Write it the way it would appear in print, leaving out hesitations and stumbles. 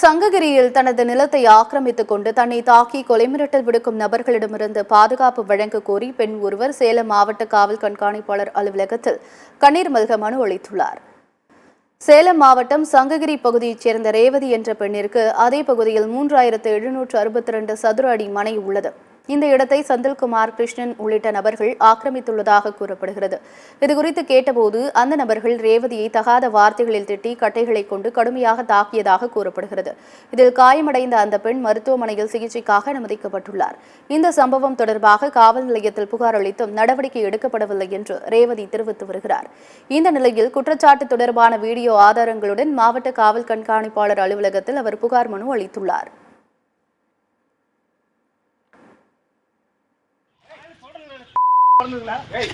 சங்ககிரியில் தனது நிலத்தை ஆக்கிரமித்துக் கொண்டு தன்னை தாக்கி கொலை மிரட்டல் விடுக்கும் நபர்களிடமிருந்து பாதுகாப்பு வழங்க கோரி பெண் ஒருவர் சேலம் மாவட்ட காவல் கண்காணிப்பாளர் அலுவலகத்தில் கண்ணீர் மல்க மனு அளித்துள்ளார். சேலம் மாவட்டம் சங்ககிரி பகுதியைச் சேர்ந்த ரேவதி என்ற பெண்ணிற்கு அதே பகுதியில் 3762 சதுர அடி மனை உள்ளது. இந்த இடத்தை செந்தில்குமார், கிருஷ்ணன் உள்ளிட்ட நபர்கள் ஆக்கிரமித்துள்ளதாக கூறப்படுகிறது. இதுகுறித்து கேட்டபோது அந்த நபர்கள் ரேவதியை தகாத வார்த்தைகளில் திட்டி கட்டைகளை கொண்டு கடுமையாக தாக்கியதாக கூறப்படுகிறது. இதில் காயமடைந்த அந்த பெண் மருத்துவமனையில் சிகிச்சைக்காக அனுமதிக்கப்பட்டுள்ளார். இந்த சம்பவம் தொடர்பாக காவல் நிலையத்தில் புகார் அளித்தும் நடவடிக்கை எடுக்கப்படவில்லை என்று ரேவதி தெரிவித்து வருகிறார். இந்த நிலையில் குற்றச்சாட்டு தொடர்பான வீடியோ ஆதாரங்களுடன் மாவட்ட காவல் கண்காணிப்பாளர் அலுவலகத்தில் அவர் புகார் மனு அளித்துள்ளார். Hey!